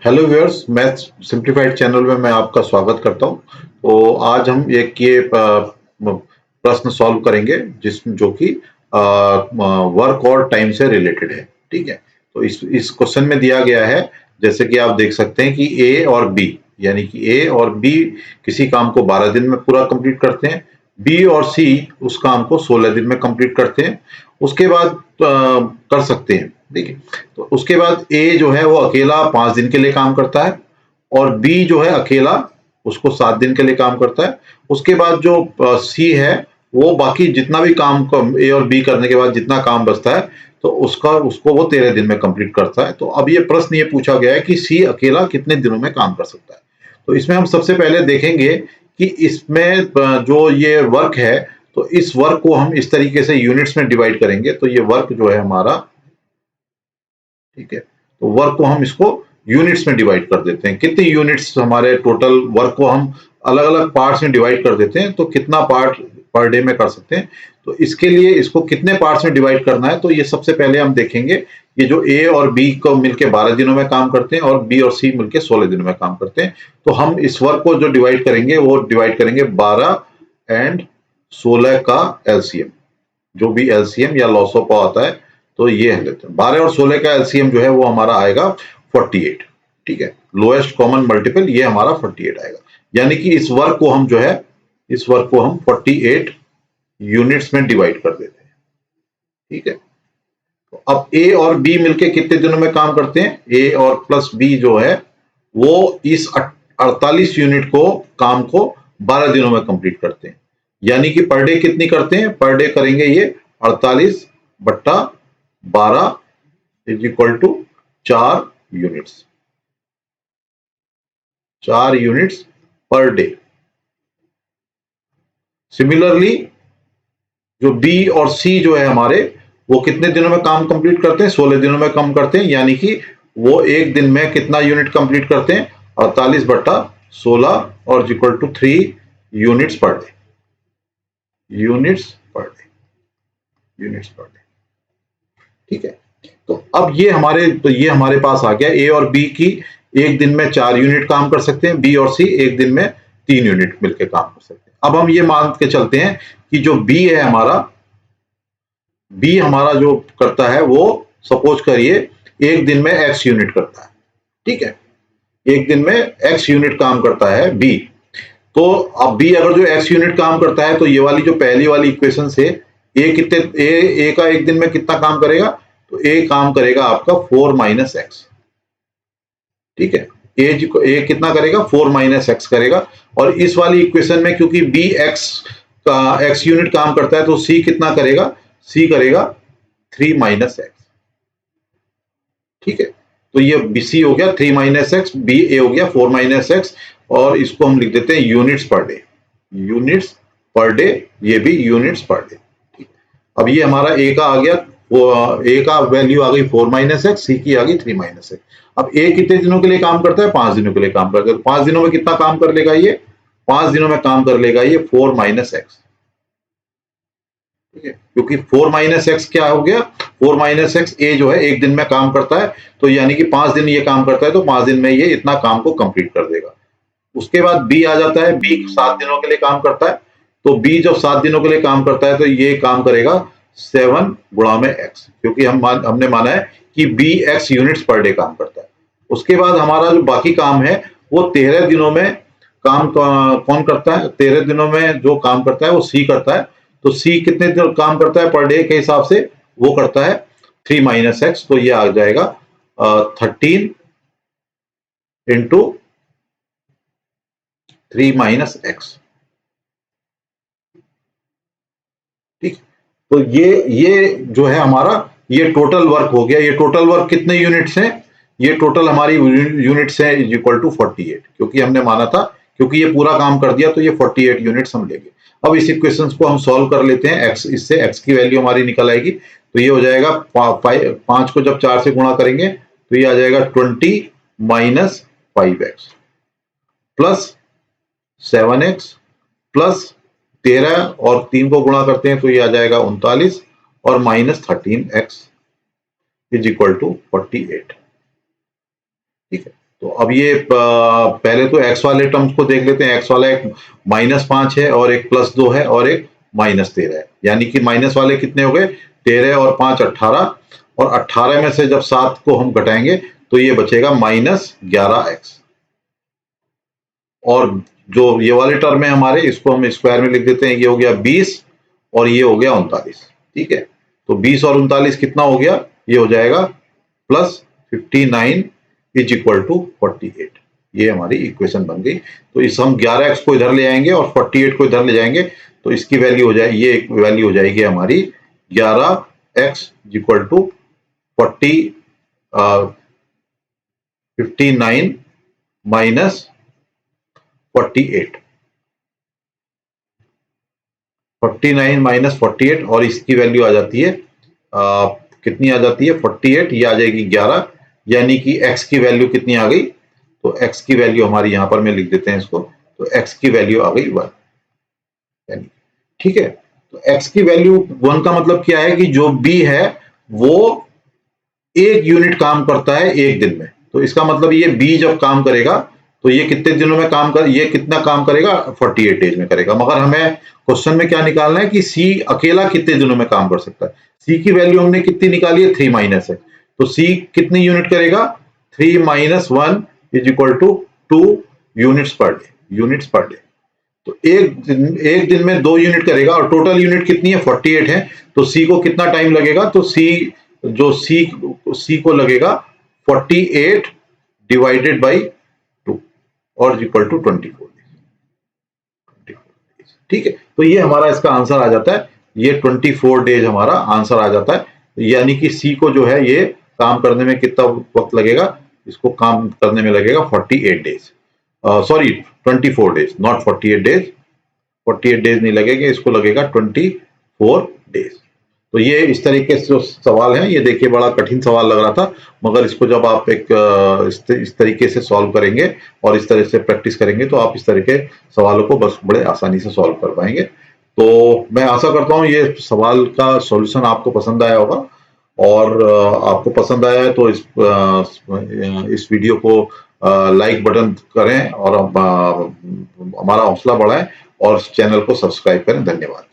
Hello viewers, maths simplified channel में मैं आपका स्वागत करता हूं। तो आज हम एक ये प्रश्न सॉल्व करेंगे जो कि वर्क और टाइम से रिलेटेड है। ठीक है, तो इस क्वेश्चन में दिया गया है, जैसे कि आप देख सकते हैं कि ए और बी, यानी कि ए और बी किसी काम को 12 दिन में पूरा कंप्लीट करते हैं, बी और सी उस काम को 16 दिन में कंप्लीट करते हैं। उसके बाद कर सकते हैं। ठीक है, तो उसके बाद ए जो है वो अकेला 5 दिन के लिए काम करता है और बी जो है अकेला उसको 7 दिन के लिए काम करता है। उसके बाद जो सी है वो बाकी जितना भी काम ए और बी करने के बाद जितना काम बचता है तो उसको वो 13 दिन में कंप्लीट करता है। तो अब ये प्रश्न ये पूछा गया है कि सी अकेला कितने दिनों में काम कर सकता है। तो इसमें हम सबसे पहले देखेंगे कि इसमें जो ये वर्क है, तो इस वर्क को हम इस तरीके से यूनिट्स में डिवाइड करेंगे। तो ये वर्क जो है हमारा, ठीक है, तो वर्क को हम इसको यूनिट्स में डिवाइड कर देते हैं। कितनी यूनिट्स हमारे टोटल वर्क को हम अलग अलग पार्ट्स में डिवाइड कर देते हैं, तो कितना पार्ट पर डे में कर सकते हैं। तो इसके लिए इसको कितने पार्ट्स में डिवाइड करना है, तो ये सबसे पहले हम देखेंगे। ये जो ए और बी को मिलके 12 दिनों में काम करते हैं और बी और सी मिलके 16 दिनों में काम करते हैं। तो हम इस वर्क को जो डिवाइड करेंगे वो डिवाइड करेंगे 12 एंड 16 का एलसीएम, जो भी एलसीएम या लॉस ऑफ आता है। तो ये है लेते हैं 12 और 16 का एलसीएम जो है वो हमारा आएगा 48। ठीक है, लोएस्ट कॉमन मल्टीपल ये हमारा 48 आएगा। यानी कि इस वर्क को हम 48 यूनिट्स में डिवाइड कर देते हैं। ठीक है, तो अब ए और बी मिलके कितने दिनों में काम करते हैं, ए और प्लस बी जो है वो इस 48 यूनिट काम को 12 दिनों में कंप्लीट करते हैं। यानी कि पर डे कितनी करते हैं, पर डे करेंगे ये 48 बट्टा 12 is equal to 4 units, 4 units per day. Similarly जो बी और सी जो है हमारे, वो कितने दिनों में काम कंप्लीट करते हैं, 16 दिनों में काम करते हैं। यानी कि वो एक दिन में कितना यूनिट कंप्लीट करते हैं, 48 बट्टा 16 और equal to 3 units per day, units per day, units per day. ठीक है, तो अब ये हमारे पास आ गया ए और बी की एक दिन में 4 यूनिट काम कर सकते हैं, बी और सी एक दिन में 3 यूनिट मिलकर काम कर सकते हैं। अब हम ये मान के चलते हैं कि जो बी है बी हमारा जो करता है वो, सपोज करिए एक दिन में एक्स यूनिट करता है। ठीक है, एक दिन में एक्स यूनिट काम करता है बी। तो अब बी अगर जो एक्स यूनिट काम करता है तो ये वाली जो पहली वाली इक्वेशन से ए का एक दिन में कितना काम करेगा, तो ए काम करेगा आपका 4 माइनस एक्स। ठीक है, ए कितना करेगा, 4 माइनस एक्स करेगा। और इस वाली इक्वेशन में क्योंकि बी एक्स का एक्स यूनिट काम करता है तो सी कितना करेगा, सी करेगा 3 माइनस एक्स। ठीक है, तो ये बी सी हो गया 3 माइनस एक्स, बी ए हो गया 4 माइनस एक्स। और इसको हम लिख देते हैं units per day, units per day, ये भी यूनिट्स पर डे। ठीक, अब ये हमारा ए का आ गया, ए का वैल्यू आ गई 4 माइनस एक्स, सी की आ गई 3 माइनस एक्स। अब ए कितने दिनों के लिए काम करता है, 5 दिनों के लिए काम करता है। 5 दिनों में कितना काम कर लेगा ये, 5 दिनों में काम कर लेगा ये 4 माइनस एक्स। ठीक है, क्योंकि 4 माइनस एक्स क्या हो गया, 4 माइनस एक्स ए जो है एक दिन में काम करता है, तो यानी कि 5 दिन ये काम करता है, तो 5 दिन में ये इतना काम को कंप्लीट कर देगा। उसके बाद बी आ जाता है, बी 7 दिनों के लिए काम करता है। तो बी जब 7 दिनों के लिए काम करता है तो ये काम करेगा 7 गुणा में एक्स, क्योंकि हमने माना है कि B X units per day काम करता है। उसके बाद हमारा जो बाकी काम है वो 13 दिनों में काम कौन करता है, 13 दिनों में जो काम करता है वो सी करता है। तो सी कितने दिन काम करता है पर डे के हिसाब से, वो करता है 3 माइनस एक्स। तो ये आ जाएगा 13 इंटू 3 माइनस एक्स। ठीक, तो ये जो है हमारा ये टोटल वर्क हो गया। ये टोटल वर्क कितने यूनिट्स हैं, ये टोटल हमारी यूनिट्स है इज इक्वल टू 48, क्योंकि हमने माना था, क्योंकि ये पूरा काम कर दिया तो ये 48 यूनिट्स हम लेंगे। अब इस इक्वेशन को हम सॉल्व कर लेते हैं, एक्स इससे एक्स की वैल्यू हमारी निकल आएगी। तो ये हो जाएगा 5 को जब 4 से गुणा करेंगे तो ये आ जाएगा 20 minus 5x plus 7x plus 13 और 3 को गुणा करते हैं तो ये आ जाएगा 39 और minus 13x is equal to 48। ठीक है, तो अब ये पहले तो x वाले टर्म्स को देख लेते हैं। x वाला एक -5 है और एक +2 है और एक -13 है, यानी कि माइनस वाले कितने हो गए, 13 और 5 18, और 18 में से जब 7 को हम घटाएंगे तो ये बचेगा -11x। और जो ये वाले टर्म है हमारे, इसको हम स्क्वायर में लिख देते हैं। ये हो गया 20 और ये हो गया 39। ठीक है, तो 20 और 39 कितना हो गया, ये हो जाएगा +59 इज इक्वल टू 48। ये हमारी इक्वेशन बन गई। तो इस हम 11x को इधर ले आएंगे और 48 को इधर ले जाएंगे, तो इसकी वैल्यू हो जाएगी, ये वैल्यू हो जाएगी हमारी 11x equal to 59 minus 48, 49 minus 48, और इसकी वैल्यू आ जाती है कितनी आ जाती है, 48, ये आ जाएगी 11, यानी कि x की वैल्यू कितनी आ गई, तो x की वैल्यू हमारी यहां पर में लिख देते हैं इसको, तो x की वैल्यू आ गई 1, यानी ठीक है। तो x की वैल्यू 1 का मतलब क्या है कि जो b है वो 1 यूनिट काम करता है 1 दिन में। तो इसका मतलब ये b जब काम करेगा तो ये कितने दिनों में काम कर, ये कितना काम करेगा, 48 डेज में करेगा। मगर हमें क्वेश्चन में क्या निकालना है कि c अकेला कितने दिनों में काम कर सकता है। c की वैल्यू हमने कितनी निकाली है, 3 माइनस है, तो c कितनी यूनिट करेगा, 3 minus 1 is equal to 2 units per day, units per day. तो एक दिन में 2 यूनिट करेगा, और टोटल यूनिट कितनी है, 48 है। तो c को कितना टाइम लगेगा, तो c को लगेगा 48 डिवाइडेड बाई 2 और इक्वल टू 24। ठीक है, तो ये हमारा इसका आंसर आ जाता है, ये 24 डेज हमारा आंसर आ जाता है। यानी कि सी को जो है ये काम करने में कितना वक्त लगेगा, इसको काम करने में लगेगा 48 days, sorry 24 days, not 48 days, 48 days नहीं लगेंगे, इसको लगेगा 24 डेज। तो ये इस तरीके से जो सवाल है, ये देखिए बड़ा कठिन सवाल लग रहा था, मगर इसको जब आप एक इस तरीके से सॉल्व करेंगे और इस तरह से प्रैक्टिस करेंगे तो आप इस तरह के सवालों को बस बड़े आसानी से सॉल्व कर पाएंगे। तो मैं आशा करता हूँ ये सवाल का सॉल्यूशन आपको पसंद आया होगा, और आपको पसंद आया है तो इस वीडियो को लाइक बटन करें और हमारा हौसला बढ़ाएं और चैनल को सब्सक्राइब करें। धन्यवाद।